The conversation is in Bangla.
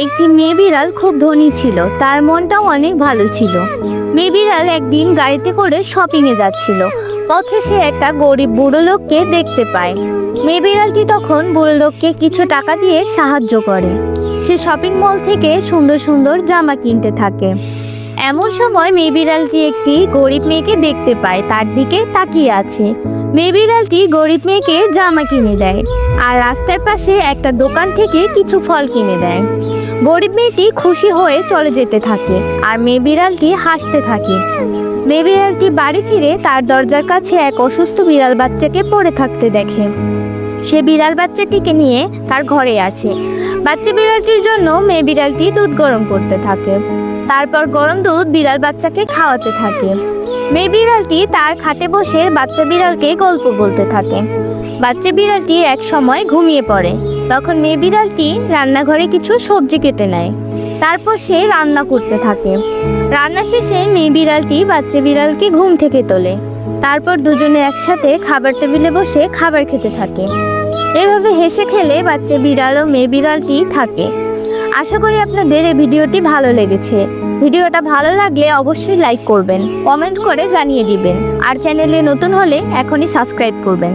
একটি মেয়ে বিড়াল খুব ধনী ছিল, তার মনটাও অনেক ভালো ছিল। মেয়ে বিড়াল একদিন গাড়িতে করে শপিংয়ে যাচ্ছিল। পথে সে একটা গরিব বুড়ো লোককে দেখতে পায়। মেয়ে বিড়ালটি তখন বুড়ো লোককে কিছু টাকা দিয়ে সাহায্য করে। সে শপিং মল থেকে সুন্দর সুন্দর জামা কিনতে থাকে। এমন সময় মেয়ে বিড়ালটি একটি গরিব মেয়েকে দেখতে পায়, তার দিকে তাকিয়ে আছে। মেয়ে বিড়ালটি গরিব মেয়েকে জামা কিনে দেয় আর রাস্তার পাশে একটা দোকান থেকে কিছু ফল কিনে দেয়। গরিব মেয়েটি খুশি হয়ে চলে যেতে থাকে আর মেয়ে বিড়ালটি হাসতে থাকে। মেয়ে বিড়ালটি বাড়ি ফিরে তার দরজার কাছে এক অসুস্থ বিড়াল বাচ্চাকে পড়ে থাকতে দেখে। সে বিড়াল বাচ্চাটিকে নিয়ে তার ঘরে আসে। বাচ্চা বিড়ালটির জন্য মেয়ে বিড়ালটি দুধ গরম করতে থাকে। তারপর গরম দুধ বিড়াল বাচ্চাকে খাওয়াতে থাকে। মেয়ে বিড়ালটি তার খাটে বসে বাচ্চা বিড়ালকে গল্প বলতে থাকে। বাচ্চা বিড়ালটি এক সময় ঘুমিয়ে পড়ে। তখন মেয়ে বিড়ালটি রান্নাঘরে কিছু সবজি কেটে নেয়। তারপর সে রান্না করতে থাকে। রান্না শেষে মেয়ে বিড়ালটি বাচ্চা বিড়ালকে ঘুম থেকে তোলে। তারপর দুজনে একসাথে খাবার টেবিলে বসে খাবার খেতে থাকে। এভাবে হেসে খেলে বাচ্চা বিড়াল ও মেয়ে বিড়ালটি থাকে। আশা করি আপনাদের এই ভিডিওটি ভালো লেগেছে। ভিডিওটা ভালো লাগলে অবশ্যই লাইক করবেন, কমেন্ট করে জানিয়ে দিবেন আর চ্যানেলে নতুন হলে এখনই সাবস্ক্রাইব করবেন।